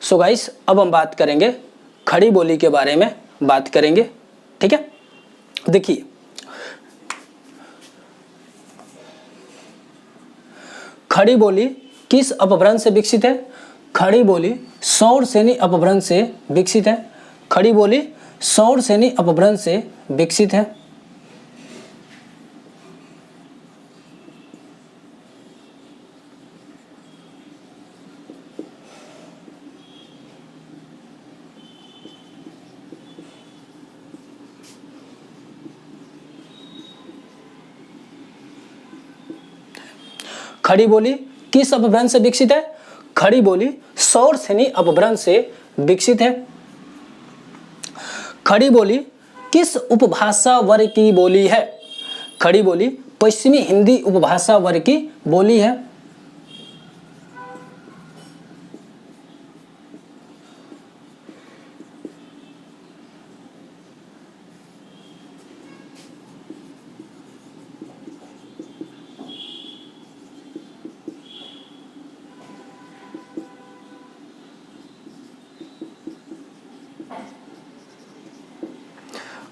So guys अब हम बात करेंगे खड़ी बोली के बारे में बात करेंगे, ठीक है। देखिए खड़ी बोली किस अपभ्रंश से विकसित है? खड़ी बोली सौरसेनी अपभ्रंश से विकसित है। खड़ी बोली सौरसेनी अपभ्रंश से विकसित है। खड़ी बोली किस अपभ्रंश से विकसित है? खड़ी बोली सौरसेनी अपभ्रंश से विकसित है। खड़ी बोली किस उपभाषा वर्ग की बोली है? खड़ी बोली पश्चिमी हिंदी उपभाषा वर्ग की बोली है।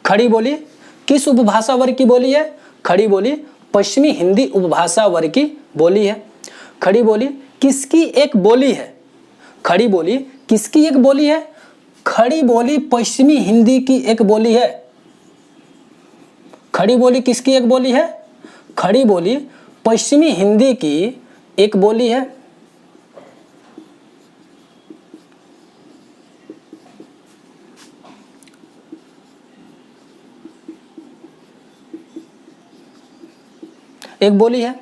खड़ी बोली किस उपभाषा वर्ग की बोली है? खड़ी बोली पश्चिमी हिंदी उपभाषा वर्ग की बोली है। खड़ी बोली किसकी एक बोली है? खड़ी बोली किसकी एक बोली है? खड़ी बोली पश्चिमी हिंदी की एक बोली है। खड़ी बोली किसकी एक बोली है? खड़ी बोली पश्चिमी हिंदी की एक बोली है। एक बोली है।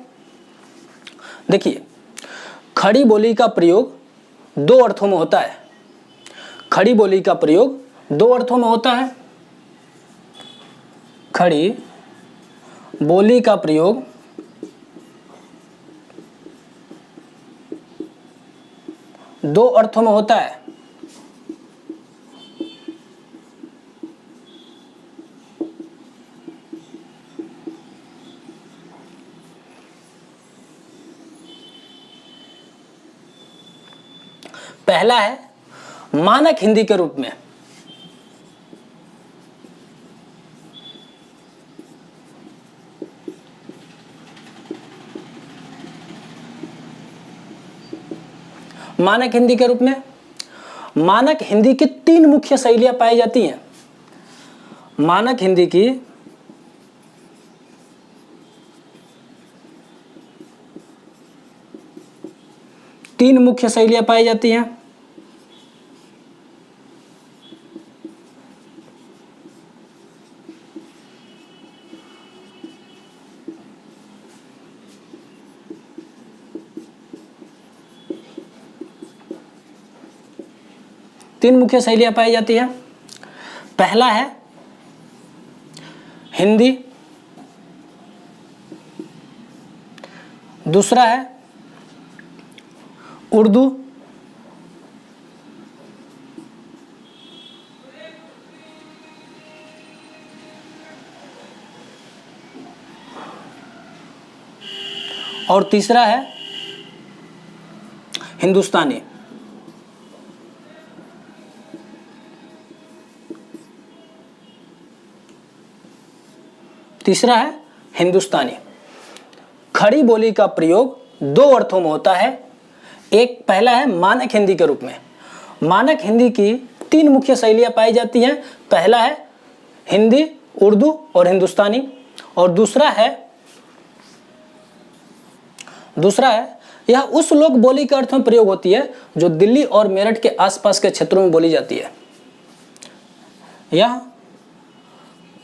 देखिए खड़ी बोली का प्रयोग दो अर्थों में होता है। खड़ी बोली का प्रयोग दो अर्थों में होता है। खड़ी बोली का प्रयोग दो अर्थों में होता है। पहला है मानक हिंदी के रूप में। मानक हिंदी के रूप में मानक हिंदी की तीन मुख्य शैलियां पाई जाती हैं। मानक हिंदी की तीन मुख्य शैलियां पाई जाती हैं। तीन मुख्य शैलियां पाई जाती है। पहला है हिंदी, दूसरा है उर्दू, और तीसरा है हिंदुस्तानी। तीसरा है हिंदुस्तानी। खड़ी बोली का प्रयोग दो अर्थों में होता है। एक पहला है मानक हिंदी के रूप में। मानक हिंदी की तीन मुख्य शैलियां पाई जाती हैं। पहला है हिंदी, उर्दू और हिंदुस्तानी, और दूसरा है यह उस लोक बोली के अर्थ में प्रयोग होती है जो दिल्ली और मेरठ के आसपास के क्षेत्रों में बोली जाती है। यह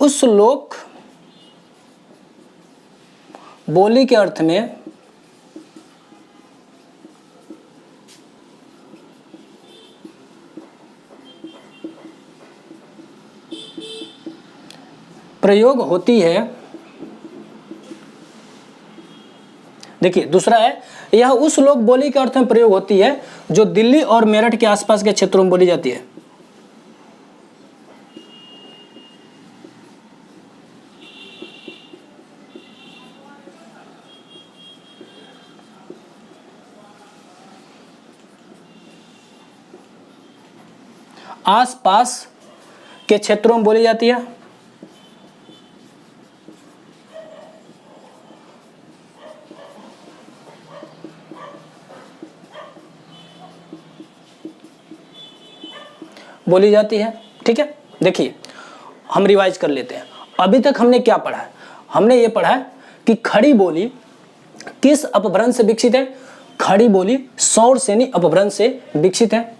उस लोक बोली के अर्थ में प्रयोग होती है। देखिए दूसरा है यह उस लोक बोली के अर्थ में प्रयोग होती है जो दिल्ली और मेरठ के आसपास के क्षेत्रों में बोली जाती है। आसपास के क्षेत्रों में बोली जाती है। बोली जाती है। ठीक है, देखिए हम रिवाइज कर लेते हैं। अभी तक हमने क्या पढ़ा है? हमने ये पढ़ा है कि खड़ी बोली किस अपभ्रंश से विकसित है? खड़ी बोली सौर सेनी अपभ्रंश से विकसित है।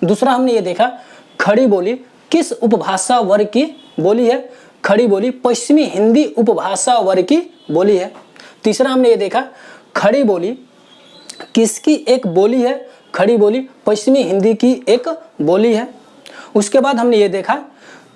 दूसरा हमने ये देखा खड़ी बोली किस उपभाषा वर्ग की बोली है? खड़ी बोली पश्चिमी हिंदी उपभाषा वर्ग की बोली है। तीसरा हमने ये देखा खड़ी बोली किसकी एक बोली है? खड़ी बोली पश्चिमी हिंदी की एक बोली है। उसके बाद हमने ये देखा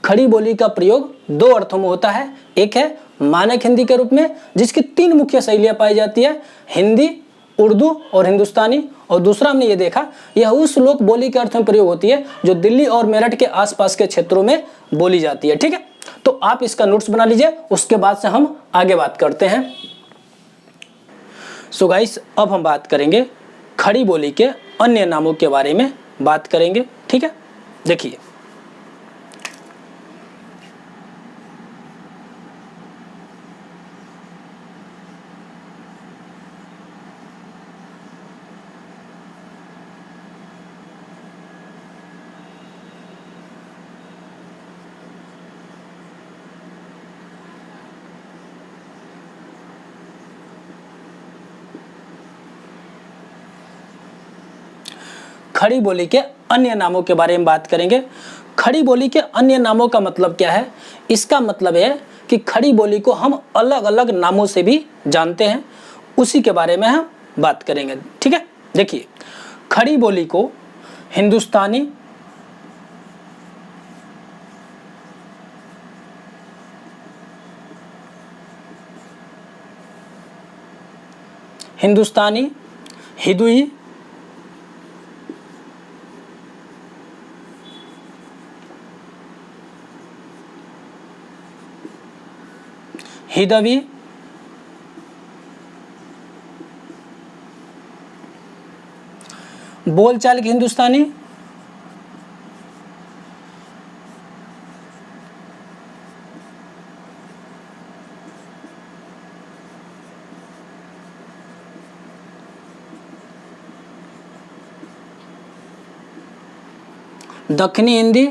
खड़ी बोली का प्रयोग दो अर्थों में होता है। एक है मानक हिंदी के रूप में जिसकी 3 मुख्य शैलियां पाई जाती है, हिंदी, उर्दू और हिंदुस्तानी। और दूसरा हमने ये देखा यह उस लोक बोली के अर्थ में प्रयोग होती है जो दिल्ली और मेरठ के आसपास के क्षेत्रों में बोली जाती है। ठीक है, तो आप इसका नोट्स बना लीजिए, उसके बाद से हम आगे बात करते हैं। सो गाइस, अब हम बात करेंगे खड़ी बोली के अन्य नामों के बारे में बात करेंगे। ठीक है, देखिए खड़ी बोली के अन्य नामों के बारे में बात करेंगे। खड़ी बोली के अन्य नामों का मतलब क्या है? इसका मतलब है कि खड़ी बोली को हम अलग अलग नामों से भी जानते हैं, उसी के बारे में हम बात करेंगे। ठीक है, देखिए खड़ी बोली को हिंदुस्तानी, हिदुई, हिदवी, बोलचाल की हिंदुस्तानी, दक्षिणी हिंदी,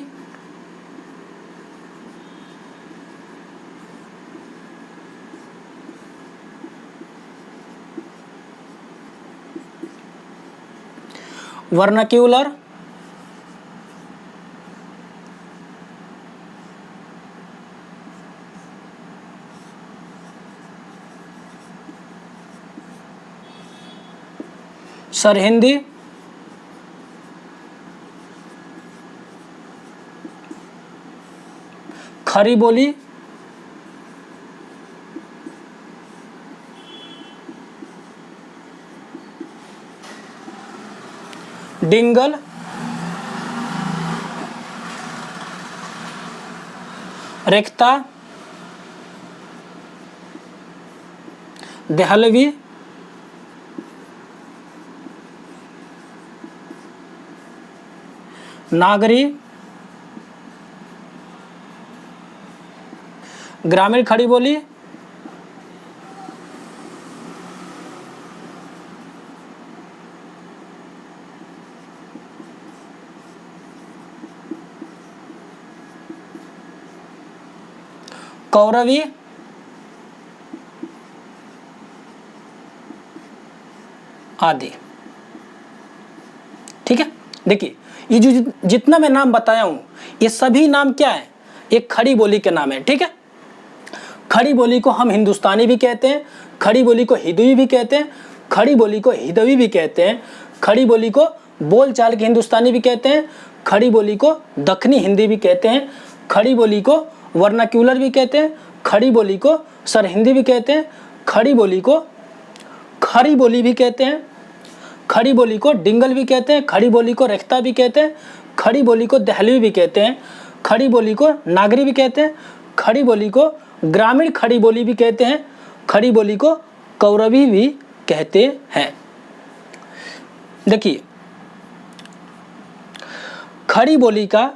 वर्नाक्यूलर, सरहिंदी, खड़ी बोली, डिंगल, रेख्ता, देहलवी, नागरी, ग्रामीण खड़ी बोली, कौरवी, आदि। ठीक है, देखिए ये जो जितना मैं नाम बताया हूं ये सभी नाम क्या है? एक खड़ी बोली के नाम है। ठीक है, खड़ी बोली को हम हिंदुस्तानी भी कहते हैं, खड़ी बोली को हिदुई भी कहते हैं, खड़ी बोली को हिदवी भी कहते हैं, खड़ी बोली को बोलचाल की हिंदुस्तानी भी कहते हैं, खड़ी बोली को दक्षिणी हिंदी भी कहते हैं, खड़ी बोली को वर्नाक्यूलर भी कहते हैं, खड़ी बोली को सरहिंदी भी कहते हैं, खड़ी बोली को खड़ी बोली भी कहते हैं, खड़ी बोली को डिंगल भी कहते हैं, खड़ी बोली को रेख्ता भी कहते हैं, खड़ी बोली को दहलवी भी कहते हैं, खड़ी बोली को नागरी भी कहते हैं, खड़ी बोली को ग्रामीण खड़ी बोली भी कहते हैं, खड़ी बोली को कौरवी भी कहते हैं। देखिए खड़ी बोली का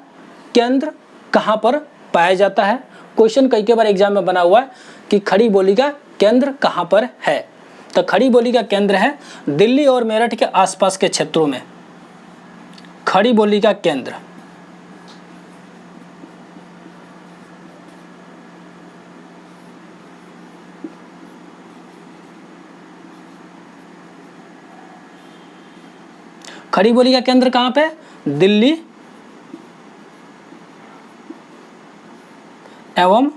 केंद्र कहाँ पर पाया जाता है? क्वेश्चन कई बार एग्जाम में बना हुआ है कि खड़ी बोली का केंद्र कहाँ पर है। तो खड़ी बोली का केंद्र है दिल्ली और मेरठ के आसपास के क्षेत्रों में। खड़ी बोली का केंद्र खड़ी बोली का केंद्र कहाँ पे? दिल्ली एवं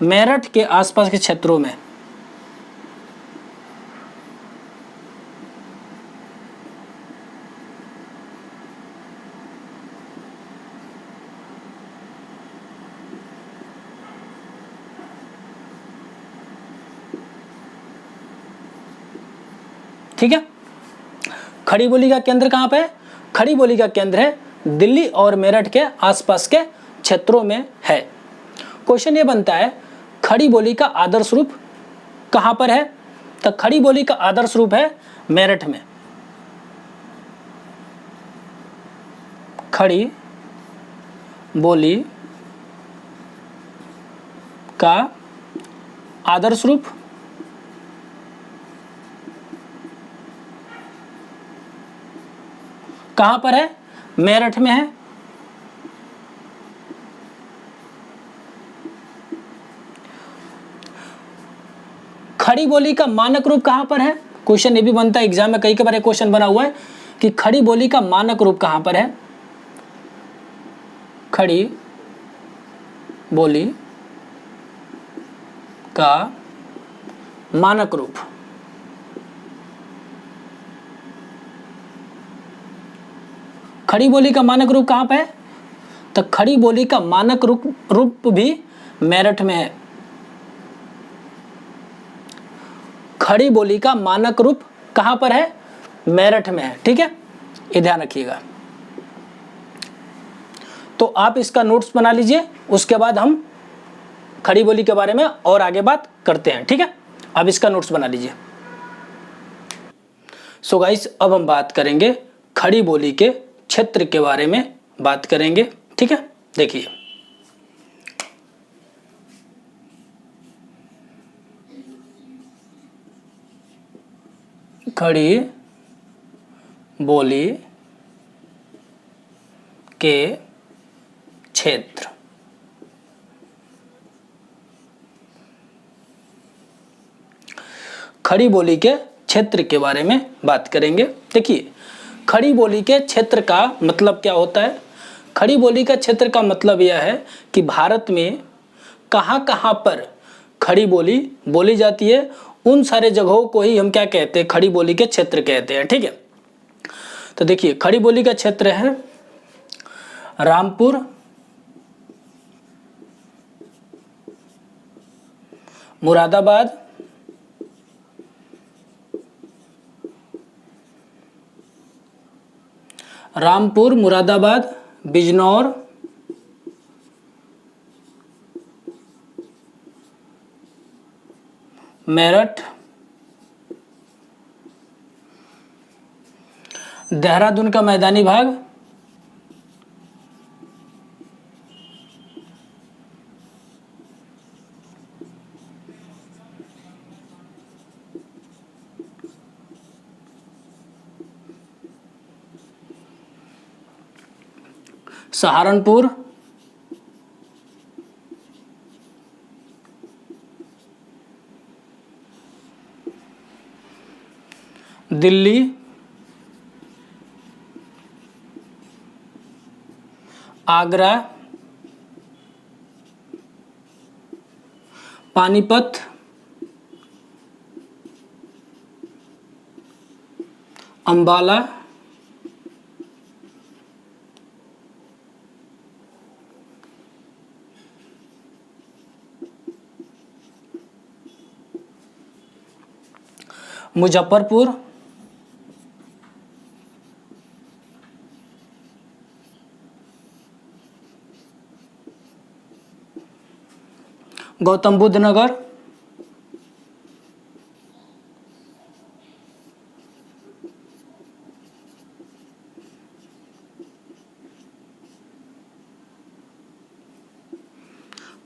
मेरठ के आसपास के क्षेत्रों में। ठीक है, खड़ी बोली का केंद्र कहाँ पे है? खड़ी बोली का केंद्र है दिल्ली और मेरठ के आसपास के क्षेत्रों में है। क्वेश्चन ये बनता है खड़ी बोली का आदर्श रूप कहाँ पर है? तो खड़ी बोली का आदर्श रूप है मेरठ में। खड़ी बोली का आदर्श रूप कहां पर है? मेरठ में है। खड़ी बोली का मानक रूप कहां पर है? क्वेश्चन ये भी बनता है एग्जाम में, कई बार एक क्वेश्चन बना हुआ है कि खड़ी बोली का मानक रूप कहां पर है? खड़ी बोली का मानक रूप खड़ी बोली का मानक रूप कहां पे है? तो खड़ी बोली का मानक रूप भी मेरठ में है। खड़ी बोली का मानक रूप कहां पर है? मेरठ में है। ठीक है, ये ध्यान रखिएगा। तो आप इसका नोट्स बना लीजिए, उसके बाद हम खड़ी बोली के बारे में और आगे बात करते हैं। ठीक है, अब इसका नोट्स बना लीजिए। सो गाइस, अब हम बात करेंगे खड़ी बोली के क्षेत्र के बारे में बात करेंगे। ठीक है, देखिए खड़ी बोली के क्षेत्र। खड़ी बोली के क्षेत्र के बारे में बात करेंगे। देखिए, खड़ी बोली के क्षेत्र का मतलब क्या होता है? खड़ी बोली का क्षेत्र का मतलब यह है कि भारत में कहाँ कहाँ पर खड़ी बोली बोली जाती है, उन सारे जगहों को ही हम क्या कहते हैं? खड़ी बोली के क्षेत्र कहते हैं। ठीक है, तो देखिए खड़ी बोली का क्षेत्र है रामपुर, मुरादाबाद, रामपुर, मुरादाबाद, बिजनौर, मेरठ, देहरादून का मैदानी भाग, सहारनपुर, दिल्ली, आगरा, पानीपत, अंबाला, मुजफ्फरपुर, गौतम बुद्ध नगर,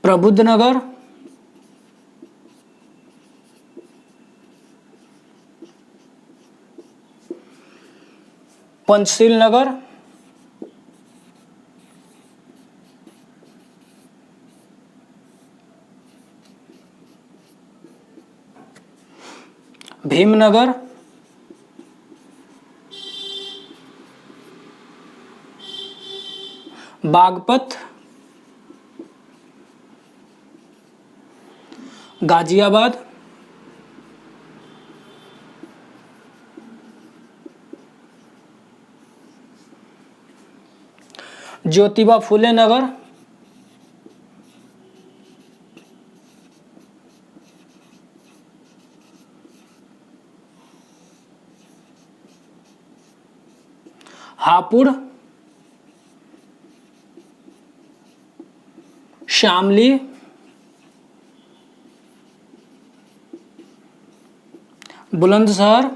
प्रबुद्धनगर, पंचशील नगर, भीमनगर, बागपत, गाजियाबाद, ज्योतिबा फुले नगर, हापुड़, शामली, बुलंदशहर,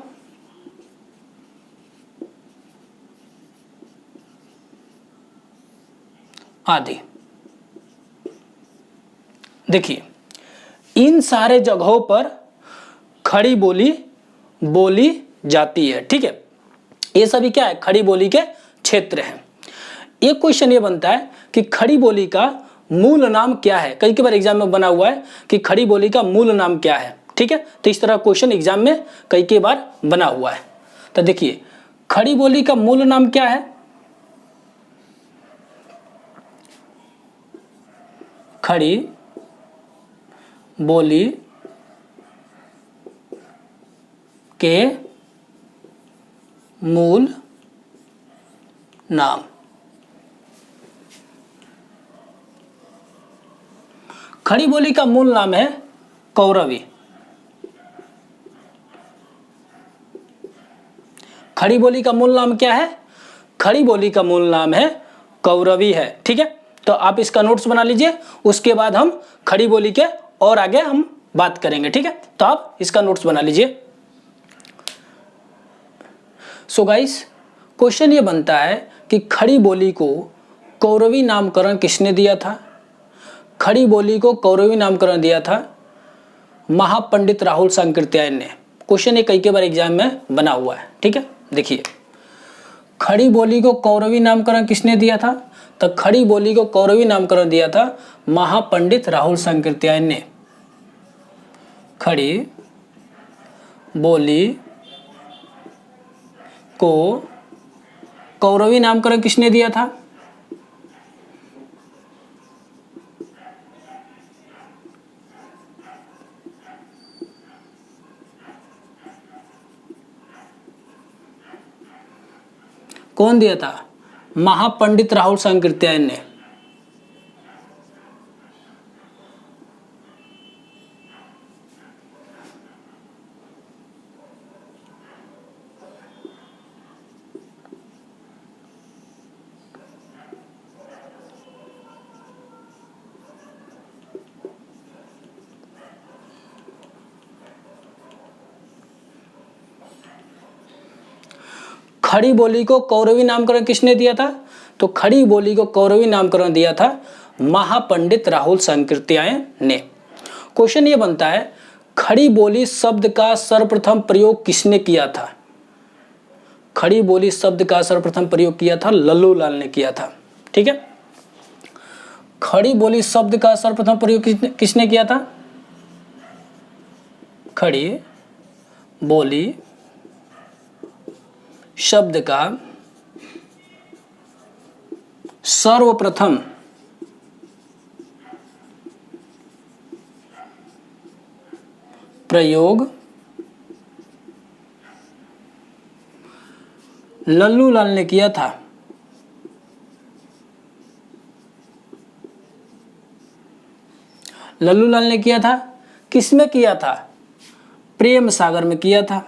आदि। देखिए इन सारे जगहों पर खड़ी बोली बोली जाती है। ठीक है, ये सभी क्या है, खड़ी बोली के क्षेत्र हैं। एक क्वेश्चन ये बनता है कि खड़ी बोली का मूल नाम क्या है। कई बार एग्जाम में बना हुआ है कि खड़ी बोली का मूल नाम क्या है। ठीक है, तो इस तरह क्वेश्चन एग्जाम में कई बार बना हुआ है। तो देखिए खड़ी बोली का मूल नाम क्या है। खड़ी बोली के मूल नाम, खड़ी बोली का मूल नाम है कौरवी। खड़ी बोली का मूल नाम क्या है, खड़ी बोली का मूल नाम है कौरवी है। ठीक है, तो आप इसका नोट्स बना लीजिए, उसके बाद हम खड़ी बोली के और आगे हम बात करेंगे। ठीक है, तो आप इसका नोट्स बना लीजिए। सो गाइस क्वेश्चन ये बनता है कि खड़ी बोली को कौरवी नामकरण किसने दिया था। खड़ी बोली को कौरवी नामकरण दिया था महापंडित राहुल सांकृत्यायन ने। क्वेश्चन ये कई बार एग्जाम में बना हुआ है। ठीक है, देखिए खड़ी बोली को कौरवी नामकरण किसने दिया था, तो खड़ी बोली को कौरवी नामकरण दिया था महापंडित राहुल सांकृत्यायन ने। खड़ी बोली को कौरवी नामकरण किसने दिया था, कौन दिया था, महापंडित राहुल सांकृत्यायन ने। खड़ी बोली को कौरवी नामकरण किसने दिया था, तो खड़ी बोली को कौरवी नामकरण दिया था महापंडित राहुल सांकृत्यायन ने। क्वेश्चन ये बनता है खड़ी बोली शब्द का सर्वप्रथम प्रयोग किसने किया था। खड़ी बोली शब्द का सर्वप्रथम प्रयोग किया था लल्लू लाल ने किया था। ठीक है, खड़ी बोली शब्द का सर्वप्रथम प्रयोग किसने किया था, खड़ी बोली शब्द का सर्वप्रथम प्रयोग लल्लू लाल ने किया था। लल्लू लाल ने किया था, किसमें किया था, प्रेम सागर में किया था।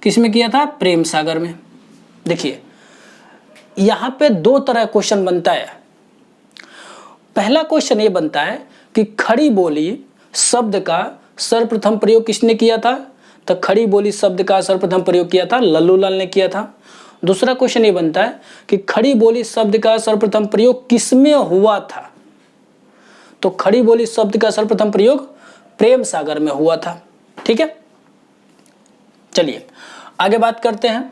किसमें किया था, प्रेम सागर में। देखिए यहां पे दो तरह क्वेश्चन बनता है। पहला क्वेश्चन ये बनता है कि खड़ी बोली शब्द का सर्वप्रथम प्रयोग किसने किया था, तो खड़ी बोली शब्द का सर्वप्रथम प्रयोग किया था लल्लू लाल ने किया था। दूसरा क्वेश्चन ये बनता है कि खड़ी बोली शब्द का सर्वप्रथम प्रयोग किसमें हुआ था? तो खड़ी बोली शब्द का सर्वप्रथम प्रयोग प्रेम सागर में हुआ था। ठीक है, चलिए आगे बात करते हैं।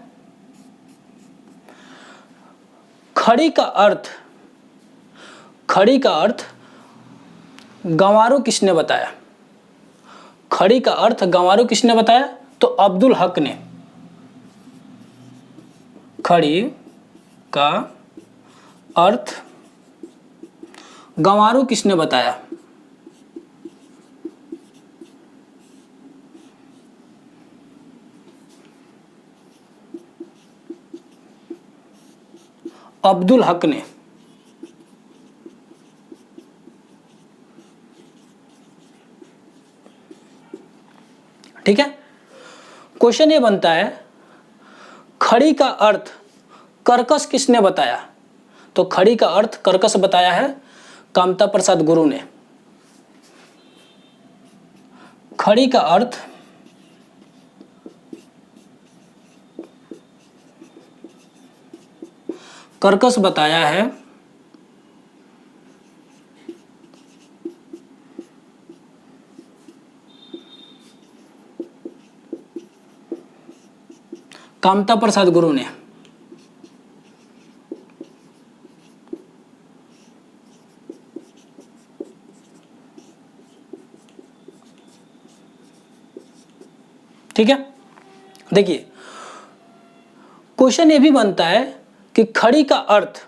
खड़ी का अर्थ गंवारों किसने बताया? खड़ी का अर्थ गंवारों किसने बताया? तो अब्दुल हक ने। खड़ी का अर्थ गंवारों किसने बताया? अब्दुल हक ने। ठीक है, क्वेश्चन ये बनता है खड़ी का अर्थ कर्कश किसने बताया? तो खड़ी का अर्थ कर्कश बताया है कामता प्रसाद गुरु ने। खड़ी का अर्थ कर्कश बताया है कामता प्रसाद गुरु ने। ठीक है, देखिए क्वेश्चन ये भी बनता है कि खड़ी का अर्थ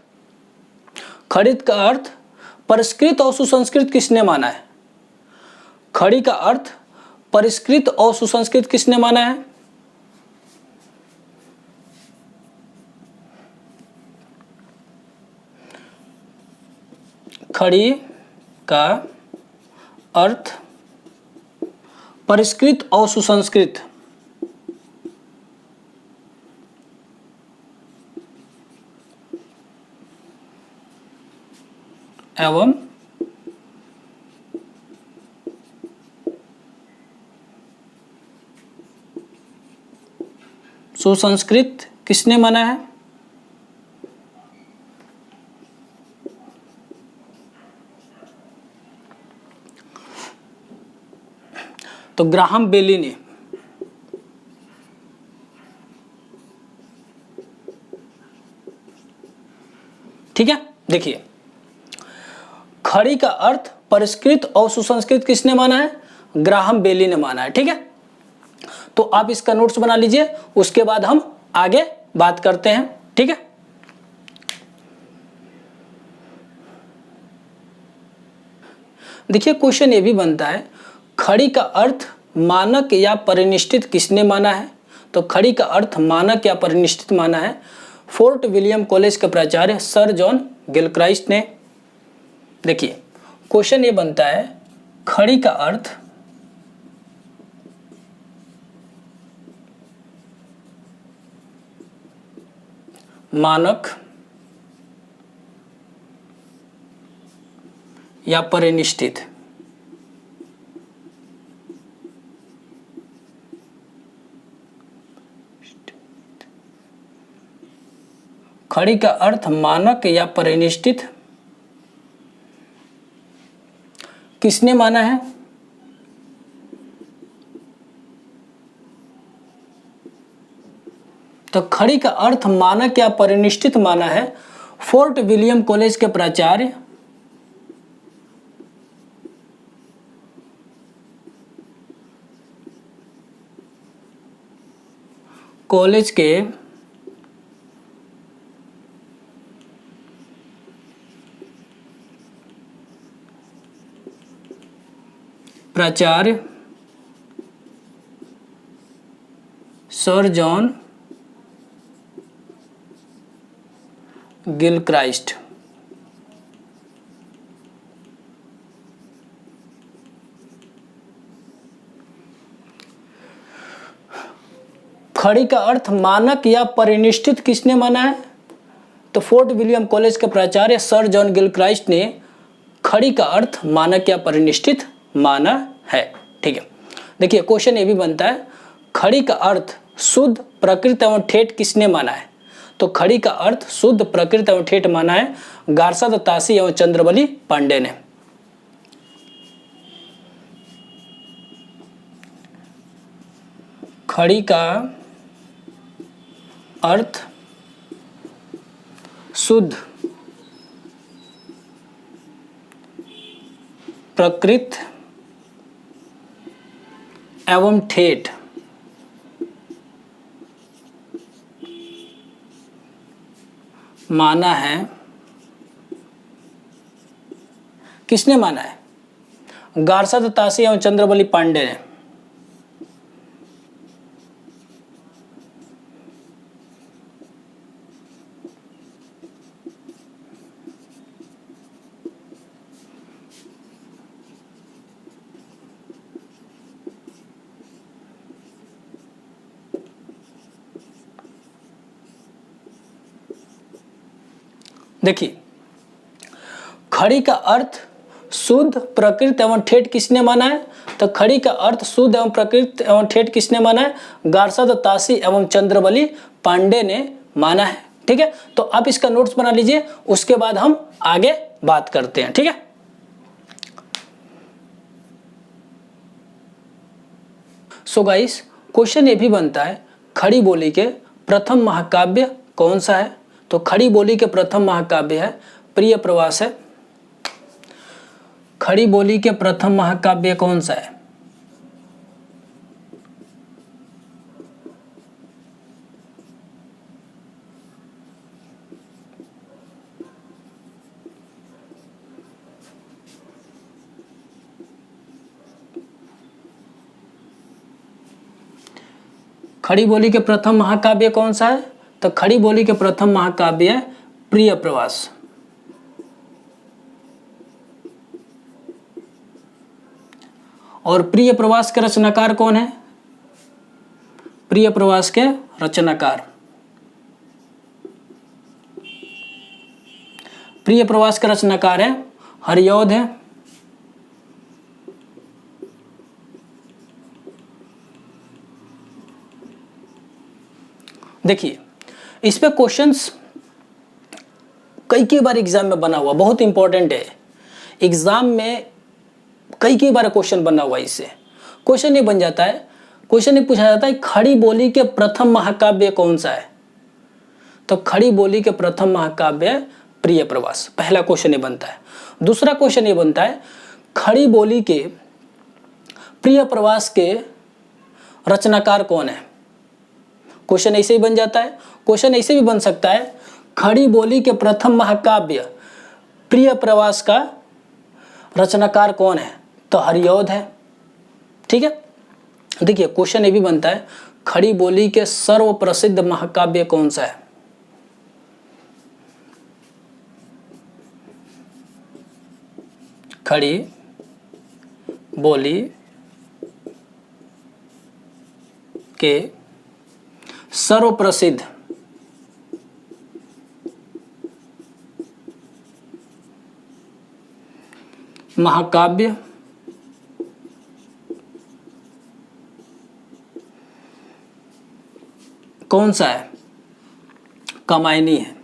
परिष्कृत और सुसंस्कृत किसने माना है? खड़ी का अर्थ परिष्कृत और सुसंस्कृत किसने माना है? खड़ी का अर्थ परिष्कृत और सुसंस्कृत एवं सुसंस्कृत किसने माना है? तो ग्राहम बेली ने। ठीक है, देखिए खड़ी का अर्थ परिष्कृत और सुसंस्कृत किसने माना है? ग्राहम बेली ने माना है। ठीक है, तो आप इसका नोट्स बना लीजिए, उसके बाद हम आगे बात करते हैं। ठीक है, देखिए क्वेश्चन ये भी बनता है खड़ी का अर्थ मानक या परिनिष्ठित किसने माना है? तो खड़ी का अर्थ मानक या परिनिष्ठित माना है फोर्ट विलियम कॉलेज के प्राचार्य सर जॉन गिलक्राइस्ट ने। देखिए क्वेश्चन ये बनता है खड़ी का अर्थ मानक या परिनिष्ठित। खड़ी का अर्थ मानक या परिनिष्ठित किसने माना है? तो खड़ी का अर्थ मानक या परिनिष्ठित माना है फोर्ट विलियम कॉलेज के प्राचार्य सर जॉन गिलक्राइस्ट। खड़ी का अर्थ मानक या परिनिष्ठित किसने माना है? तो फोर्ट विलियम कॉलेज के प्राचार्य सर जॉन गिलक्राइस्ट ने खड़ी का अर्थ मानक या परिनिष्ठित माना है। ठीक है, देखिए क्वेश्चन ये भी बनता है खड़ी का अर्थ शुद्ध प्रकृत एवं ठेठ किसने माना है? तो खड़ी का अर्थ शुद्ध प्रकृत एवं ठेठ माना है गारसाद तासी एवं चंद्रबली पांडे ने। खड़ी का अर्थ शुद्ध प्रकृत एवं ठेठ माना है। किसने माना है? गारसाद तासी एवं चंद्रबली पांडे ने। देखिए, खड़ी का अर्थ शुद्ध प्रकृत एवं ठेठ किसने माना है? तो खड़ी का अर्थ शुद्ध एवं प्रकृत एवं ठेठ किसने माना है? गारसाद तासी एवं चंद्रबली पांडे ने माना है। ठीक है, तो आप इसका नोट्स बना लीजिए, उसके बाद हम आगे बात करते हैं। ठीक है, सो गाइस, क्वेश्चन ये भी बनता है खड़ी बोली के प्रथम महाकाव्य कौन सा है? तो खड़ी बोली के प्रथम महाकाव्य है प्रिय प्रवास है। खड़ी बोली के प्रथम महाकाव्य कौन सा है? खड़ी बोली के प्रथम महाकाव्य कौन सा है? तो खड़ी बोली के प्रथम महाकाव्य है प्रिय प्रवास। और प्रिय प्रवास के रचनाकार कौन है? प्रिय प्रवास के रचनाकार, प्रिय प्रवास के रचनाकार है हरिऔध है। देखिए, इस पे क्वेश्चंस कई बार एग्जाम में बना हुआ, बहुत इंपॉर्टेंट है। एग्जाम में कई बार क्वेश्चन बना हुआ। इससे क्वेश्चन ये बन जाता है, क्वेश्चन ये पूछा जाता है खड़ी बोली के प्रथम महाकाव्य कौन सा है? तो खड़ी बोली के प्रथम महाकाव्य है प्रिय प्रवास। पहला क्वेश्चन ये बनता है। दूसरा क्वेश्चन ये बनता है खड़ी बोली के प्रिय प्रवास के रचनाकार कौन है? क्वेश्चन ऐसे ही बन जाता है। क्वेश्चन ऐसे भी बन सकता है खड़ी बोली के प्रथम महाकाव्य प्रिय प्रवास का रचनाकार कौन है? तो हरिऔध है। ठीक है, देखिए क्वेश्चन ये भी बनता है खड़ी बोली के सर्व प्रसिद्ध महाकाव्य कौन सा है? खड़ी बोली के सर्वप्रसिद्ध महाकाव्य कौन सा है? कामायनी है।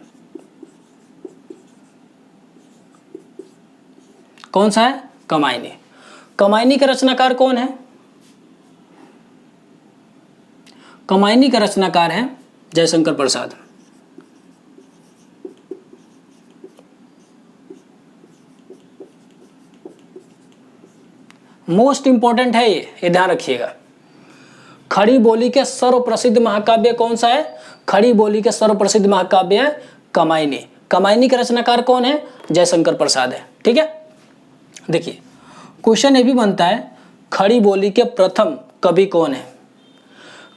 कौन सा है? कामायनी। कामायनी का रचनाकार कौन है? कामायनी का रचनाकार है जयशंकर प्रसाद। मोस्ट इंपॉर्टेंट है ये ध्यान रखिएगा। खड़ी बोली के सर्वप्रसिद्ध महाकाव्य कौन सा है? खड़ी बोली के सर्वप्रसिद्ध महाकाव्य है कामायनी। कामायनी का रचनाकार कौन है? जयशंकर प्रसाद है। ठीक है, देखिए क्वेश्चन ये भी बनता है खड़ी बोली के प्रथम कवि कौन है?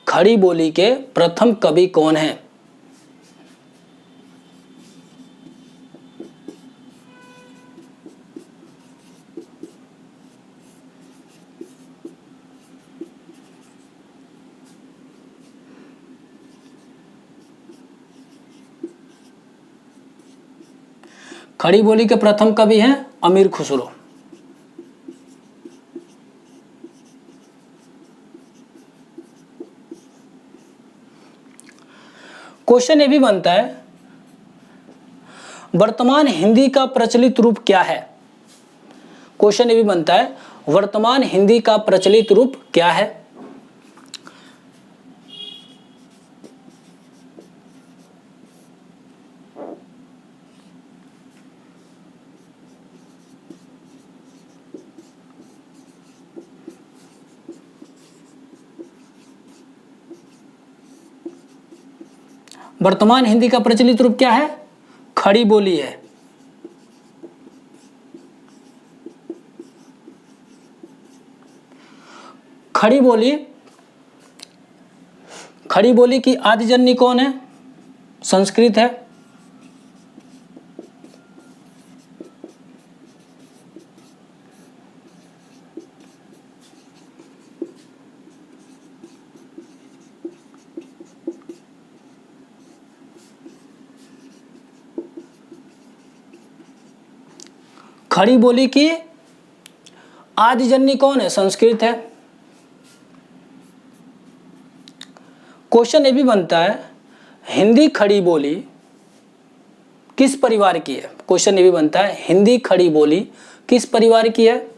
खड़ी बोली के प्रथम कवि कौन है? खड़ी बोली के प्रथम कवि हैं अमीर खुसरो। क्वेश्चन ये भी बनता है, वर्तमान हिंदी का प्रचलित रूप क्या है? क्वेश्चन ये भी बनता है, वर्तमान हिंदी का प्रचलित रूप क्या है? वर्तमान हिंदी का प्रचलित रूप क्या है? खड़ी बोली है। खड़ी बोली की आदिजन्य कौन है? संस्कृत है। खड़ी बोली की आदिजन्य कौन है? संस्कृत है। क्वेश्चन ये भी बनता है, हिंदी खड़ी बोली किस परिवार की है? क्वेश्चन ये भी बनता है, हिंदी खड़ी बोली किस परिवार की है?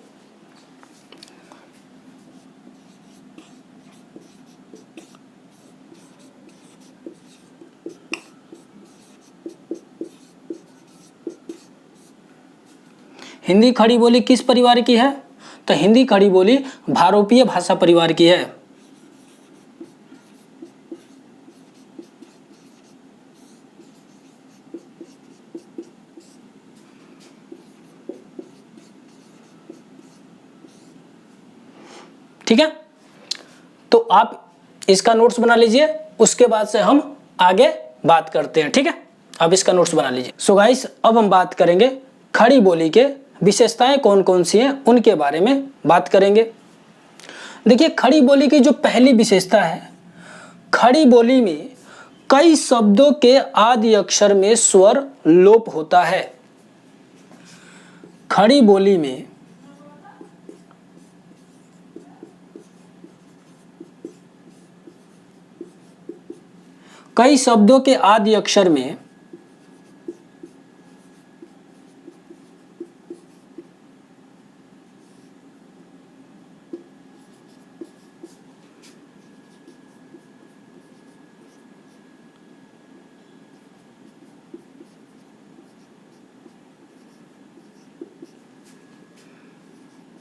हिंदी खड़ी बोली किस परिवार की है? तो हिंदी खड़ी बोली भारोपीय भाषा परिवार की है। ठीक है, तो आप इसका नोट्स बना लीजिए, उसके बाद से हम आगे बात करते हैं। ठीक है, अब इसका नोट्स बना लीजिए। सो गाइस, अब हम बात करेंगे खड़ी बोली के विशेषताएं कौन कौन सी हैं, उनके बारे में बात करेंगे। देखिए, खड़ी बोली की जो पहली विशेषता है, खड़ी बोली में कई शब्दों के आदि अक्षर में स्वर लोप होता है। खड़ी बोली में कई शब्दों के आदि अक्षर में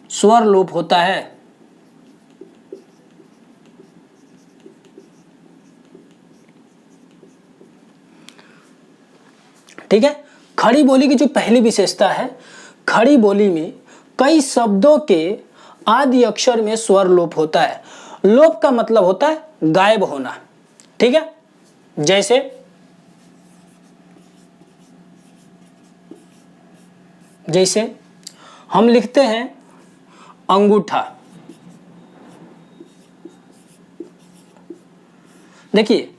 स्वर लोप होता है। ठीक है, खड़ी बोली की जो पहली विशेषता है, खड़ी बोली में कई शब्दों के आदि अक्षर में स्वर लोप होता है। लोप का मतलब होता है गायब होना। ठीक है, जैसे हम लिखते हैं अंगूठा। देखिए,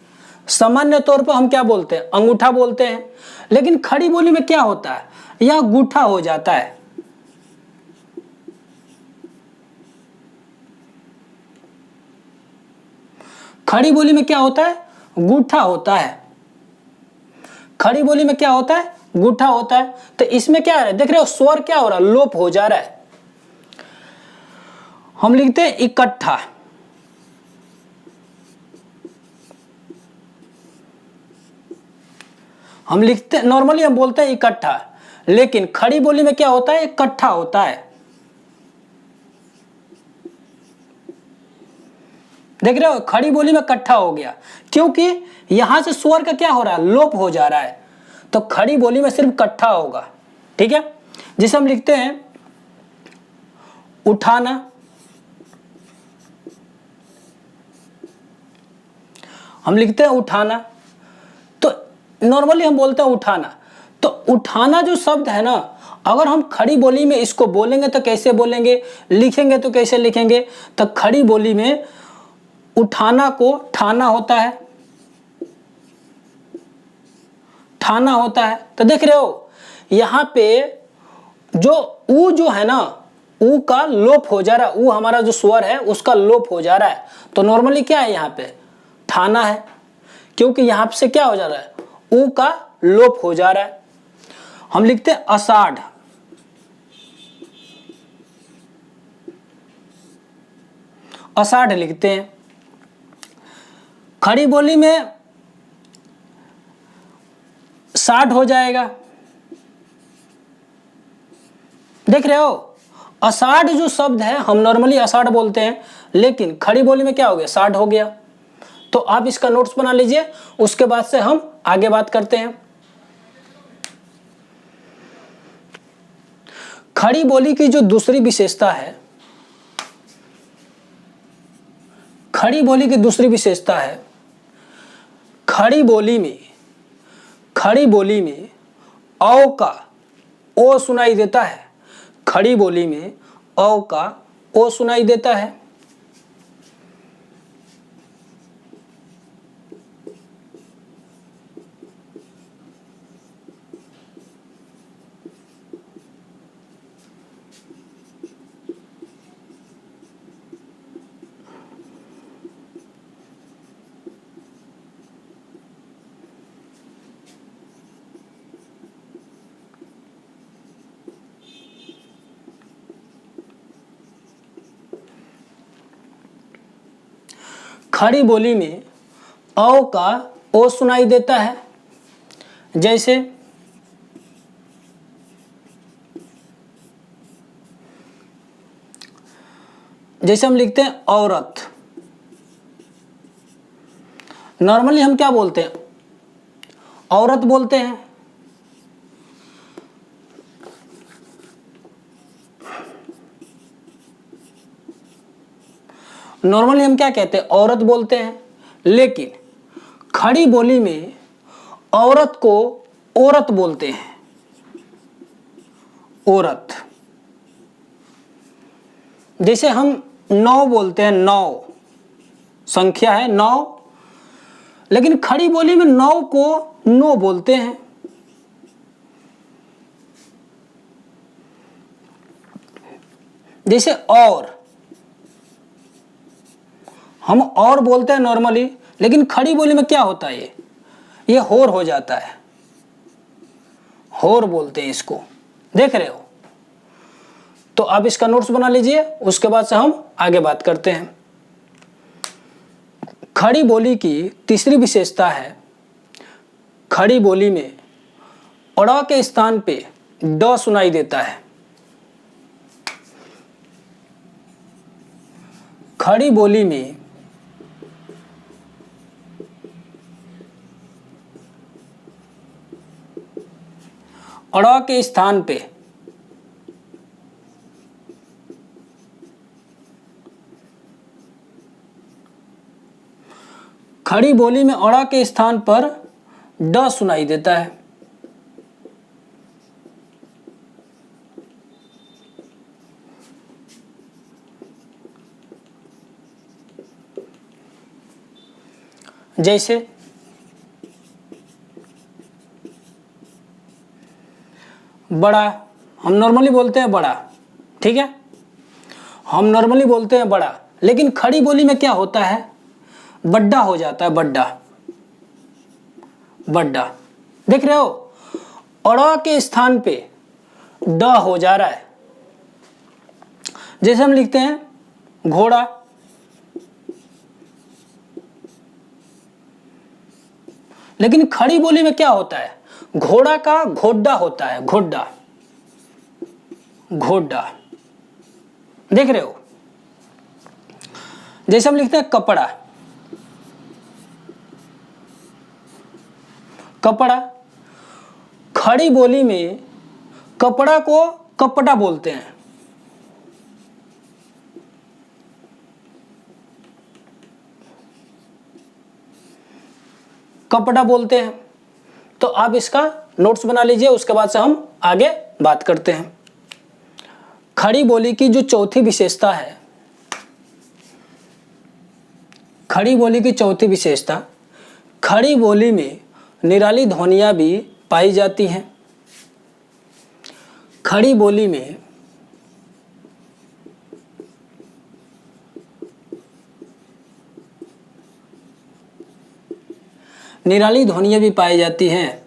सामान्य तौर पर हम क्या बोलते हैं? अंगूठा बोलते हैं, लेकिन खड़ी बोली में क्या होता है? यह गूठा हो जाता है। खड़ी बोली में क्या होता है? गूठा होता है। खड़ी बोली में क्या होता है? गूठा होता है। तो इसमें क्या है, देख रहे हो, स्वर क्या हो रहा है? लोप हो जा रहा है। हम लिखते हैं इकट्ठा। हम लिखते हैं, नॉर्मली हम बोलते हैं इकट्ठा, लेकिन खड़ी बोली में क्या होता है? इकट्ठा होता है। देख रहे हो, खड़ी बोली में इकट्ठा हो गया, क्योंकि यहां से स्वर का क्या हो रहा है? लोप हो जा रहा है। तो खड़ी बोली में सिर्फ इकट्ठा होगा। ठीक है, जिसे हम लिखते हैं उठाना। हम लिखते हैं उठाना, तो नॉर्मली हम बोलते हैं उठाना। तो उठाना जो शब्द है ना, अगर हम खड़ी बोली में इसको बोलेंगे तो कैसे बोलेंगे, लिखेंगे तो कैसे लिखेंगे? तो खड़ी बोली में उठाना को ठाना होता है, ठाना होता है। तो देख रहे हो, यहां पे जो ऊ जो है ना, ऊ का लोप हो जा रहा है। ऊ हमारा जो स्वर है उसका लोप हो जा रहा है। तो नॉर्मली क्या है? यहाँ पे ठाना है, क्योंकि यहां से क्या हो जा रहा है, ऊ का लोप हो जा रहा है। हम लिखते हैं आषाढ़, आषाढ़ लिखते हैं। खड़ी बोली में साठ हो जाएगा, देख रहे हो। आषाढ़ जो शब्द है हम नॉर्मली आषाढ़ बोलते हैं, लेकिन खड़ी बोली में क्या हो गया, साठ हो गया। तो आप इसका नोट्स बना लीजिए, उसके बाद से हम आगे बात करते हैं। खड़ी बोली की जो दूसरी विशेषता है, खड़ी बोली की दूसरी विशेषता है, खड़ी बोली में औ का ओ सुनाई देता है। खड़ी बोली में औ का ओ सुनाई देता है। खड़ी बोली में औ का ओ सुनाई देता है। जैसे हम लिखते हैं औरत, नॉर्मली हम क्या बोलते हैं, औरत बोलते हैं। नॉर्मली हम क्या कहते हैं, औरत बोलते हैं। लेकिन खड़ी बोली में औरत को औरत बोलते हैं, औरत। जैसे हम 9 बोलते हैं, 9 संख्या है 9, लेकिन खड़ी बोली में 9 को 9 बोलते हैं। जैसे और, हम और बोलते हैं नॉर्मली, लेकिन खड़ी बोली में क्या होता है, ये होर हो जाता है, होर बोलते हैं इसको, देख रहे हो। तो आप इसका नोट्स बना लीजिए, उसके बाद से हम आगे बात करते हैं। खड़ी बोली की तीसरी विशेषता है, खड़ी बोली में अड़ा के स्थान पे ड सुनाई देता है। खड़ी बोली में अड़ा के स्थान पे खड़ी बोली में अड़ा के स्थान पर ड सुनाई देता है। जैसे बड़ा, हम नॉर्मली बोलते हैं बड़ा, ठीक है, हम नॉर्मली बोलते हैं बड़ा, लेकिन खड़ी बोली में क्या होता है, बड्डा हो जाता है, बड्डा, बड्डा, देख रहे हो। अड़ा के स्थान पे ड हो जा रहा है। जैसे हम लिखते हैं घोड़ा, लेकिन खड़ी बोली में क्या होता है, घोड़ा का घोड्डा होता है, घोड्डा, घोड्डा, देख रहे हो। जैसे हम लिखते हैं कपड़ा, कपड़ा, खड़ी बोली में कपड़ा को कपड़ा बोलते हैं। कपड़ा बोलते हैं। तो आप इसका नोट्स बना लीजिए, उसके बाद से हम आगे बात करते हैं। खड़ी बोली की जो चौथी विशेषता है, खड़ी बोली की चौथी विशेषता, खड़ी बोली में निराली ध्वनियां भी पाई जाती हैं। खड़ी बोली में निराली ध्वनियाँ भी पाई जाती हैं।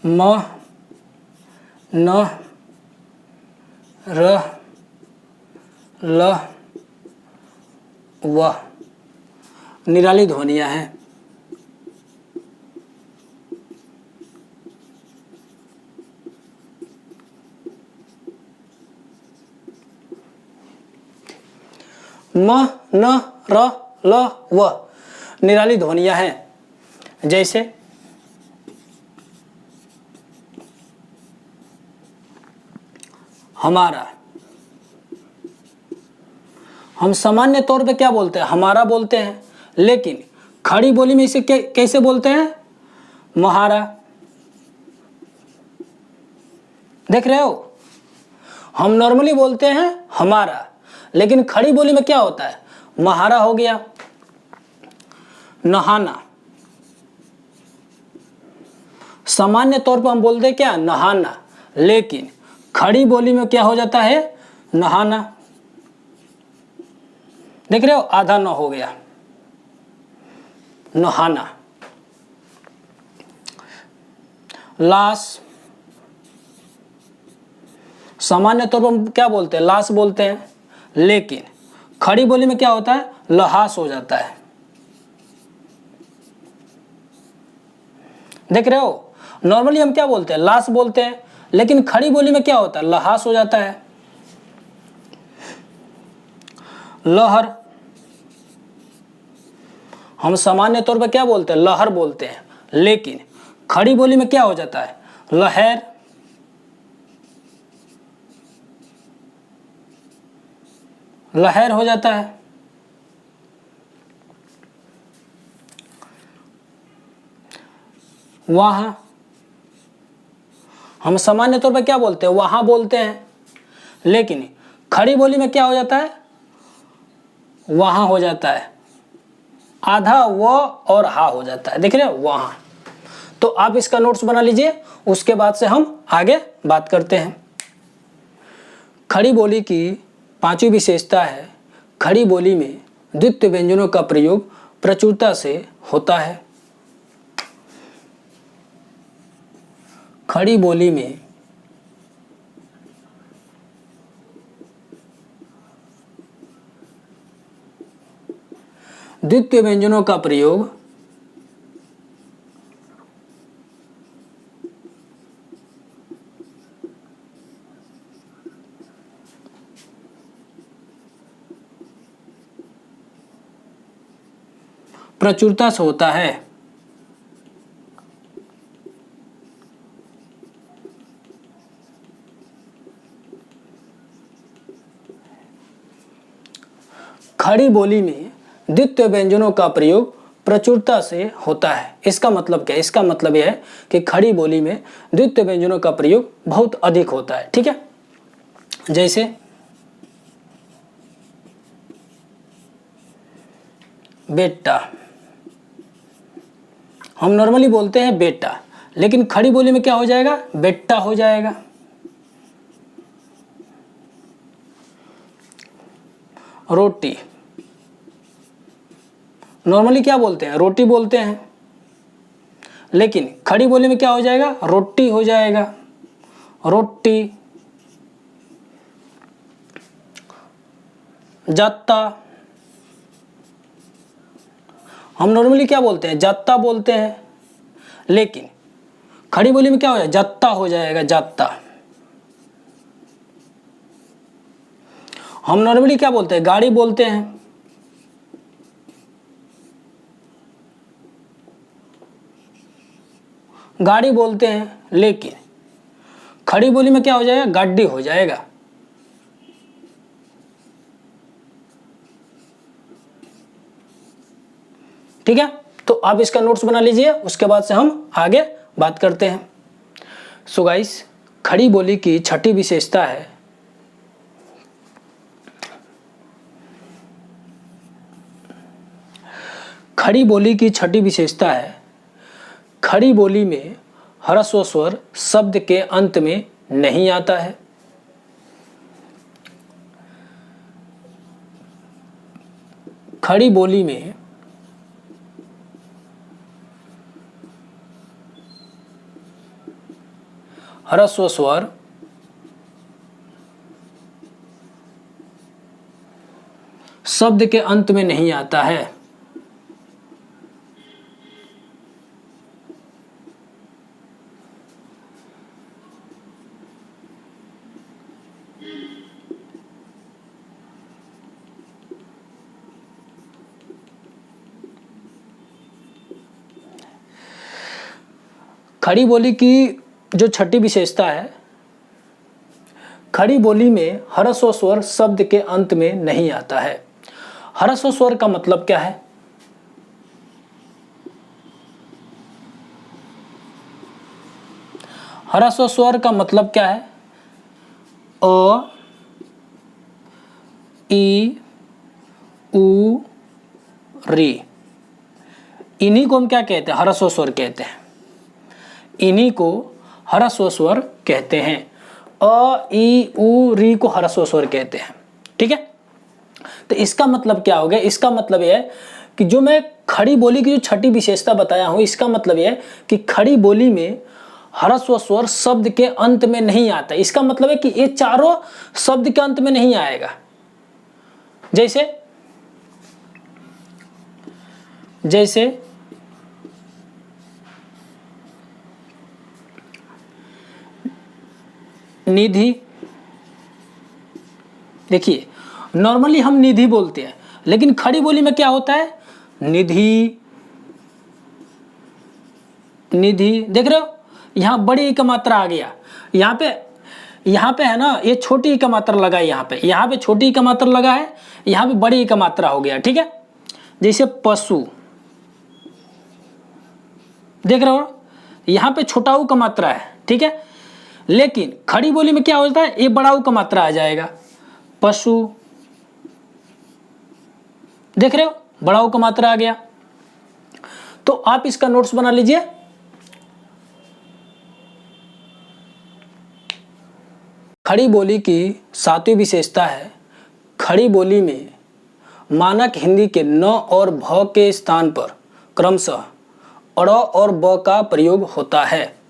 म, न, र, ल, व निराली ध्वनियाँ हैं। म, न, र, ल, व निराली ध्वनियाँ हैं। जैसे हमारा, हम सामान्य तौर पे क्या बोलते हैं? हमारा बोलते हैं, लेकिन खड़ी बोली में इसे कैसे बोलते हैं? म्हारा। देख रहे हो, हम नॉर्मली बोलते हैं हमारा, लेकिन खड़ी बोली में क्या होता है? म्हारा हो गया। नहाना, सामान्य तौर पर हम बोलते हैं क्या? नहाना, लेकिन खड़ी बोली में क्या हो जाता है? नहाना। देख रहे हो, आधा न हो गया, नहाना। लाश, सामान्य तौर पर हम क्या बोलते हैं? लाश बोलते हैं, लेकिन खड़ी बोली में क्या होता है? लहास हो जाता है। देख रहे हो, नॉर्मली हम क्या बोलते हैं? लाश बोलते हैं, लेकिन खड़ी बोली में क्या होता है? लहास हो जाता है। लहर, हम सामान्य तौर पर क्या बोलते हैं? लहर बोलते हैं, लेकिन खड़ी बोली में क्या हो जाता है? लहर। लहर हो जाता है। वहां, हम सामान्य तौर पर क्या बोलते हैं? वहां बोलते हैं, लेकिन खड़ी बोली में क्या हो जाता है? वहां हो जाता है। आधा व और हा हो जाता है। देख रहे हो, वहां। तो आप इसका नोट्स बना लीजिए, उसके बाद से हम आगे बात करते हैं। खड़ी बोली की पांचवी विशेषता है, खड़ी बोली में द्वित्व व्यंजनों का प्रयोग प्रचुरता से होता है। खड़ी बोली में द्वित्व व्यंजनों का प्रयोग प्रचुरता से होता है। खड़ी बोली में द्वित्व व्यंजनों का प्रयोग प्रचुरता से होता है। इसका मतलब क्या है? इसका मतलब यह है कि खड़ी बोली में द्वित्व व्यंजनों का प्रयोग बहुत अधिक होता है। ठीक है, जैसे बेटा, हम नॉर्मली बोलते हैं बेटा, लेकिन खड़ी बोली में क्या हो जाएगा? बेटा हो जाएगा। रोटी, नॉर्मली क्या बोलते हैं? रोटी बोलते हैं, लेकिन खड़ी बोली में क्या हो जाएगा? रोटी हो जाएगा। रोटी। जाता, हम नॉर्मली क्या बोलते हैं? जाता बोलते हैं, लेकिन खड़ी बोली में क्या हो जाएगा? जाता हो जाएगा। जाता। हम नॉर्मली क्या बोलते हैं? गाड़ी बोलते हैं, गाड़ी बोलते हैं, लेकिन खड़ी बोली में क्या हो जाएगा? गाड़ी हो जाएगा। ठीक है, तो आप इसका नोट्स बना लीजिए, उसके बाद से हम आगे बात करते हैं। सो गाइस, खड़ी बोली की छठी विशेषता है खड़ी बोली की छठी विशेषता है, खड़ी बोली में ह्रस्व स्वर शब्द के अंत में नहीं आता है। खड़ी बोली में ह्रस्व स्वर शब्द के अंत में नहीं आता है। खड़ी बोली की जो छठी विशेषता है, खड़ी बोली में ह्रस्व स्वर शब्द के अंत में नहीं आता है। ह्रस्व स्वर का मतलब क्या है? ह्रस्व स्वर का मतलब क्या है? अ, ई, उ, री। इन्हीं को हम क्या कहते हैं? ह्रस्व स्वर कहते हैं। इन्हीं को ह्रस्व स्वर कहते हैं। अ, ई, उ, री को ह्रस्व स्वर कहते हैं। ठीक है, तो इसका मतलब क्या हो गया? इसका मतलब यह है कि जो मैं खड़ी बोली की जो छठी विशेषता बताया हूं, इसका मतलब यह है कि खड़ी बोली में ह्रस्व स्वर शब्द के अंत में नहीं आता। इसका मतलब है कि ये चारों शब्द के अंत में नहीं आएगा। जैसे जैसे निधि, देखिए नॉर्मली हम निधि बोलते हैं, लेकिन खड़ी बोली में क्या होता है? निधि, निधि। देख रहे हो, यहां बड़ी ई का मात्रा आ गया। यहाँ पे है ना, ये छोटी ई का मात्रा लगा है। यहाँ पे छोटी ई का मात्रा लगा है, यहाँ पे बड़ी ई का मात्रा हो गया। ठीक है, जैसे पशु, देख रहे हो, यहाँ पे छोटा ऊ का मात्रा है। ठीक है, लेकिन खड़ी बोली में क्या होता है? ये बड़ा ऊ का मात्रा आ जाएगा, पशु। देख रहे हो, बड़ा ऊ का मात्रा आ गया। तो आप इसका नोट्स बना लीजिए। खड़ी बोली की सातवीं विशेषता है, खड़ी बोली में मानक हिंदी के न और भ के स्थान पर क्रमशः अड़ और ब का प्रयोग होता है।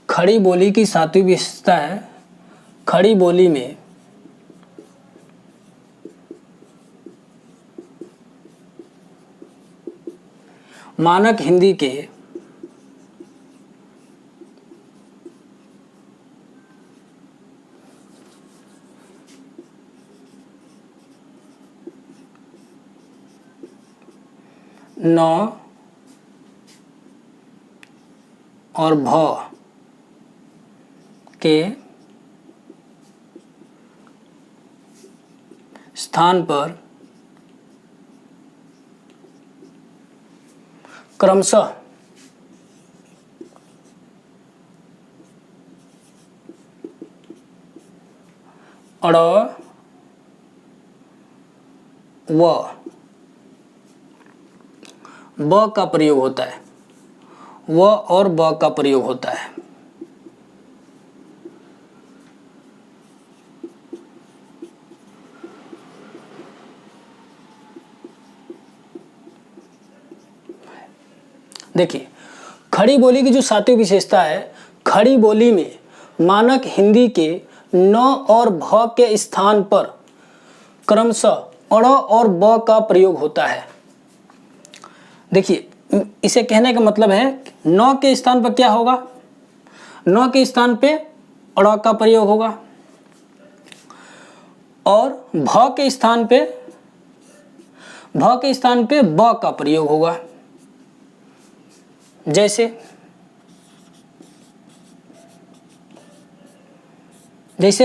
खड़ी बोली की सातवीं विशेषता है, खड़ी बोली में मानक हिंदी के न और भ के स्थान पर क्रमशः अड़ व ब का प्रयोग होता है। व और ब का प्रयोग होता है। देखिए, खड़ी बोली की जो सातवीं विशेषता है, खड़ी बोली में मानक हिंदी के न और भ के स्थान पर क्रमशः अड़ और ब का प्रयोग होता है। देखिए, इसे कहने का मतलब है न के स्थान पर क्या होगा? न के स्थान पे अड़ का प्रयोग होगा और भ के स्थान पे ब का प्रयोग होगा। जैसे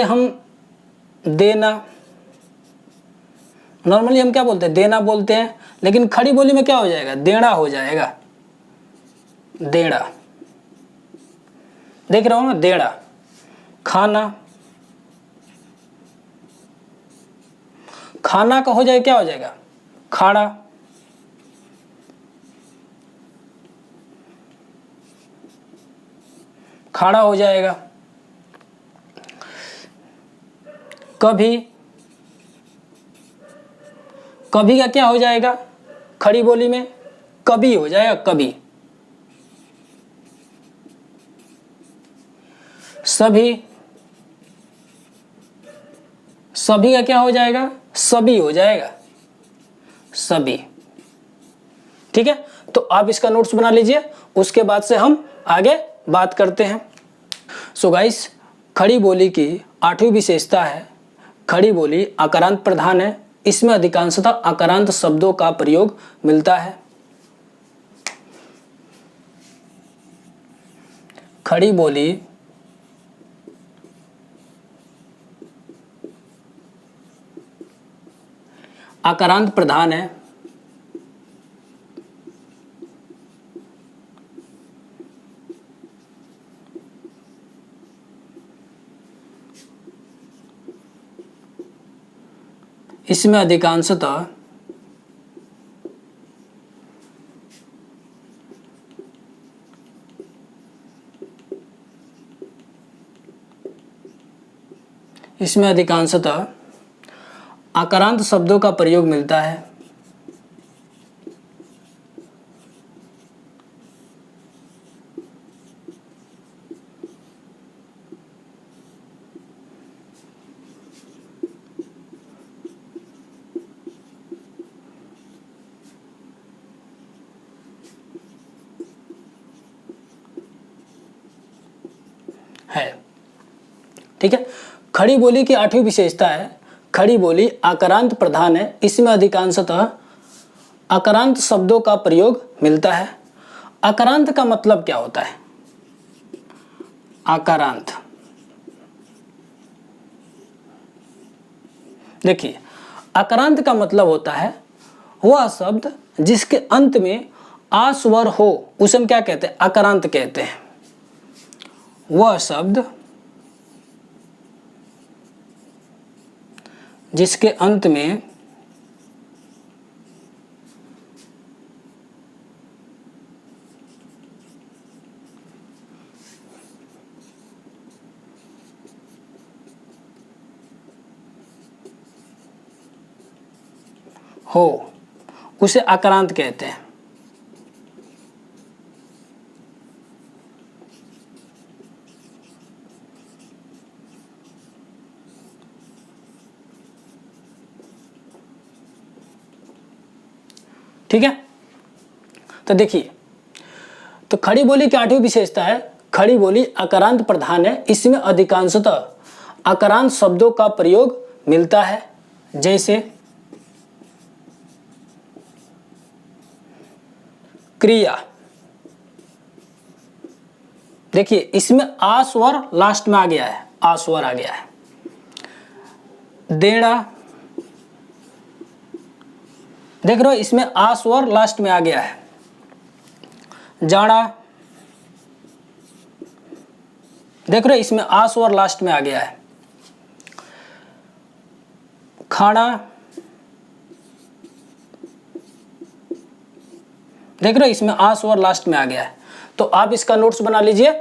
हम देना, नॉर्मली हम क्या बोलते हैं? देना बोलते हैं, लेकिन खड़ी बोली में क्या हो जाएगा? देना हो जाएगा, देना। देख रहे हो ना, देना। खाना, खाना का हो जाएगा, क्या हो जाएगा? खाड़ा। खाड़ा हो जाएगा। कभी, कभी का क्या हो जाएगा खड़ी बोली में? कभी हो जाएगा, कभी। सभी, सभी का क्या हो जाएगा? सभी हो जाएगा, सभी। ठीक है, तो आप इसका नोट्स बना लीजिए, उसके बाद से हम आगे बात करते हैं। सो गाइस, खड़ी बोली की 8वीं विशेषता है, खड़ी बोली आकारांत प्रधान है। इसमें अधिकांशतः आकारांत शब्दों का प्रयोग मिलता है। खड़ी बोली आकारांत प्रधान है। इसमें अधिकांशतः आकारांत शब्दों का प्रयोग मिलता है। ठीक है, खड़ी बोली की 8वीं विशेषता है, खड़ी बोली आकारांत प्रधान है। इसमें अधिकांशतः आकारांत शब्दों का प्रयोग मिलता है। आकारांत का मतलब क्या होता है? आकारांत, देखिए, आकारांत का मतलब होता है वह शब्द जिसके अंत में आ स्वर हो, उसे हम क्या कहते हैं? आकारांत कहते हैं। वह शब्द जिसके अंत में हो, उसे आकारांत कहते हैं। ठीक है, तो देखिए, तो खड़ी बोली की 8वीं विशेषता है, खड़ी बोली आकारांत प्रधान है। इसमें अधिकांशतः आकारांत शब्दों का प्रयोग मिलता है। जैसे क्रिया, देखिए इसमें आ स्वर लास्ट में आ गया है, आ स्वर आ गया है। देना, देख रहे हो इसमें आ स्वर लास्ट में आ गया है। जाना, देख रहे हो इसमें आ स्वर लास्ट में आ गया है। खाना, देख रहे हो इसमें आ स्वर लास्ट में आ गया है। तो आप इसका नोट्स बना लीजिए।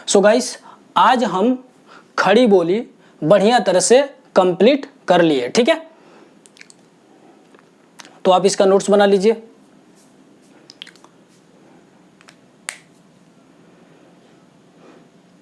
सो गाइस, आज हम खड़ी बोली बढ़िया तरह से कंप्लीट कर लिए। ठीक है, तो आप इसका नोट्स बना लीजिए।